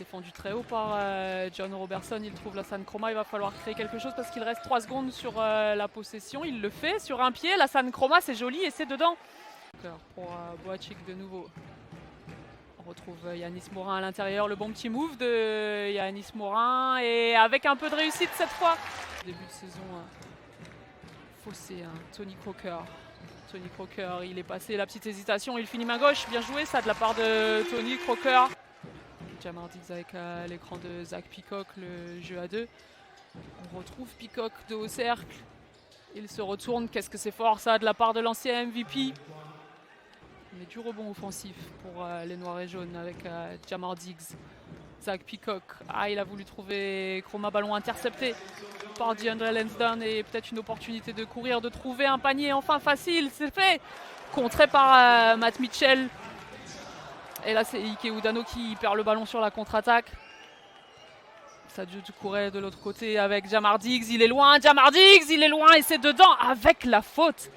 Défendu très haut par John Robertson, il trouve Lassane Chroma, il va falloir créer quelque chose parce qu'il reste 3 secondes sur la possession. Il le fait sur un pied, Lassane Chroma, c'est joli et c'est dedans. Pour Boacic de nouveau. On retrouve Yanis Morin à l'intérieur, le bon petit move de Yanis Morin et avec un peu de réussite cette fois. Début de saison faussé, hein. Tony Croker. Tony Croker, il est passé la petite hésitation, il finit main gauche, bien joué ça de la part de Tony Croker. Jamar Diggs avec l'écran de Zach Peacock, le jeu à 2. On retrouve Peacock de haut cercle. Il se retourne, qu'est-ce que c'est fort ça de la part de l'ancien MVP. Mais du rebond offensif pour les noirs et jaunes avec Jamar Diggs. Zach Peacock, il a voulu trouver Chroma, ballon intercepté par DeAndre Lansdowne et peut-être une opportunité de courir, de trouver un panier enfin facile, c'est fait. Contré par Matt Mitchell. Et là, c'est Ike Udano qui perd le ballon sur la contre-attaque. Sadio Doucouré de l'autre côté avec Jamar Diggs. Il est loin, Jamar Diggs, il est loin et c'est dedans avec la faute.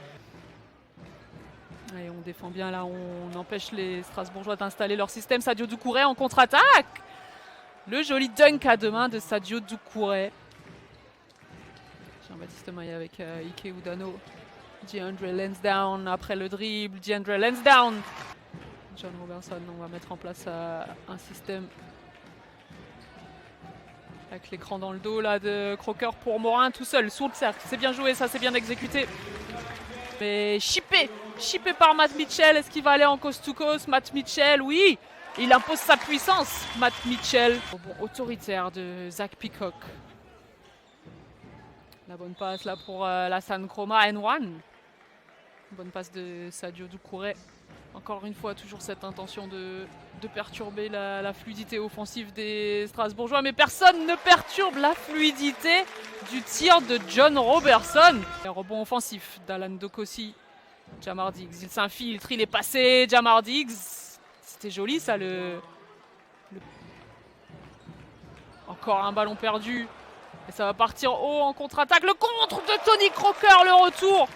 Et on défend bien là, on empêche les Strasbourgeois d'installer leur système. Sadio Doucouré en contre-attaque. Le joli dunk à deux mains de Sadio Doucouré. Jean-Baptiste Maille avec Ike Udano. DeAndre Lansdowne après le dribble. DeAndre Lansdowne. John Robertson, on va mettre en place un système avec l'écran dans le dos là de Croker pour Morin tout seul sous le cercle. C'est bien joué, ça c'est bien exécuté. Mais chippé par Matt Mitchell. Est-ce qu'il va aller en coast-to-coast? Matt Mitchell, oui, il impose sa puissance. Matt Mitchell, bon, autoritaire de Zach Peacock. La bonne passe là pour Lassane Chroma, N1. Bonne passe de Sadio Doucouré. Encore une fois, toujours cette intention de perturber la fluidité offensive des Strasbourgeois. Mais personne ne perturbe la fluidité du tir de John Robertson. Un rebond offensif d'Alan Dokossi. Jamar Diggs, il s'infiltre, il est passé. Jamar Diggs, c'était joli ça. Encore un ballon perdu. Et ça va partir haut en contre-attaque. Le contre de Tony Croker, le retour.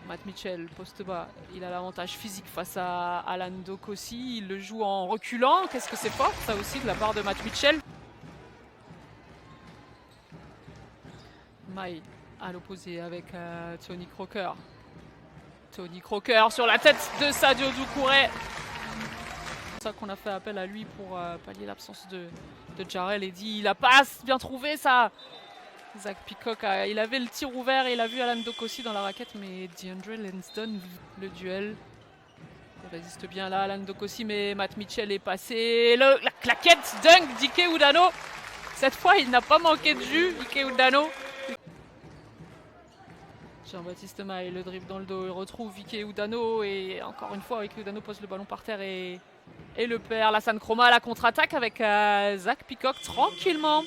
Matt Mitchell, poste bas, il a l'avantage physique face à Alan Dokossi. Il le joue en reculant. Qu'est-ce que c'est fort ça aussi de la part de Matt Mitchell. Maille à l'opposé avec Tony Croker. Tony Croker sur la tête de Sadio Doucouré. C'est ça qu'on a fait appel à lui pour pallier l'absence de Jarrell Eddy. La passe, bien trouvé ça. Zach Peacock, il avait le tir ouvert et il a vu Alan Dokossi dans la raquette, mais DeAndre Lansdowne, le duel. Il résiste bien là, Alan Dokossi, mais Matt Mitchell est passé. La claquette dunk d'Ike Udano. Cette fois, il n'a pas manqué de jus, Ike Udano. Jean-Baptiste Maille, le dribble dans le dos, il retrouve Ike Udano et encore une fois, Ike Udano pose le ballon par terre et le perd. Lassane Chroma à la contre-attaque avec Zach Peacock tranquillement.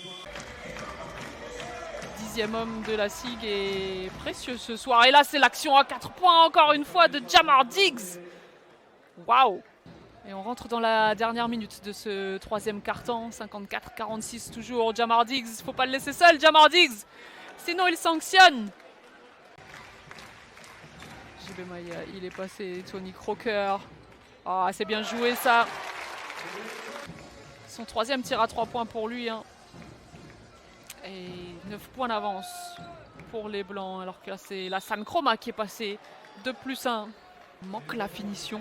10e homme de la SIG est précieux ce soir. Et là, c'est l'action à 4 points encore une fois de Jamar Diggs. Waouh! Et on rentre dans la dernière minute de ce 3e quart-temps. 54-46 toujours. Jamar Diggs, faut pas le laisser seul, Jamar Diggs. Sinon, il sanctionne. JB Maille, il est passé. Tony Croker. Ah, c'est bien joué ça. Son 3e tir à 3 points pour lui. Hein. Et 9 points d'avance pour les Blancs, alors que là c'est Lassane Chroma qui est passé 2+1. Manque la finition.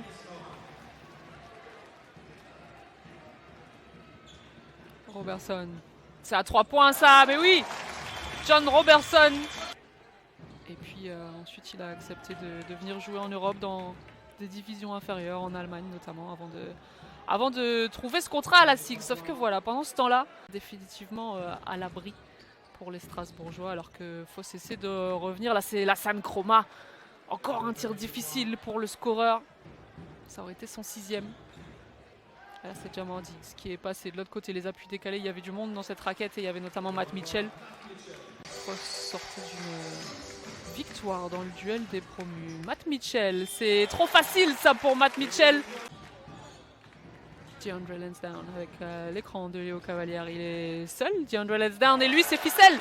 Robertson. C'est à 3 points ça, mais oui! John Robertson. Et puis ensuite il a accepté de venir jouer en Europe dans des divisions inférieures, en Allemagne notamment, avant de trouver ce contrat à la SIG. Sauf que voilà, pendant ce temps-là, définitivement à l'abri pour les Strasbourgeois, alors qu'il faut cesser de revenir. Là, c'est Lassane Chroma. Encore un tir difficile pour le scoreur. Ça aurait été son 6e. Là, c'est Jamar Diggs qui est passé de l'autre côté. Les appuis décalés, il y avait du monde dans cette raquette et il y avait notamment Matt Mitchell. Sorti d'une victoire dans le duel des promus. Matt Mitchell, c'est trop facile ça pour Matt Mitchell. DeAndre Lansdowne avec l'écran de Léo Cavalière, il est seul. DeAndre Lansdowne et lui c'est ficelle.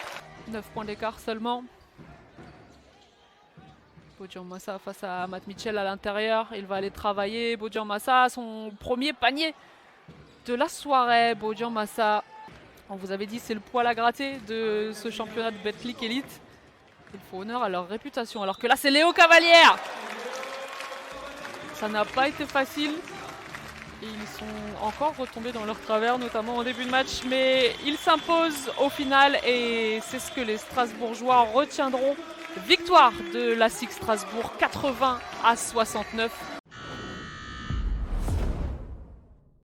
9 points d'écart seulement. Bodian Massa face à Matt Mitchell à l'intérieur. Il va aller travailler. Bodian Massa, son premier panier de la soirée. Bodian Massa, on vous avait dit c'est le poil à gratter de ce championnat de Betclic Elite. Il faut honneur à leur réputation. Alors que là c'est Léo Cavalière. Ça n'a pas été facile. Et ils sont encore retombés dans leur travers, notamment en début de match. Mais ils s'imposent au final et c'est ce que les Strasbourgeois retiendront. Victoire de la SIG Strasbourg, 80 à 69.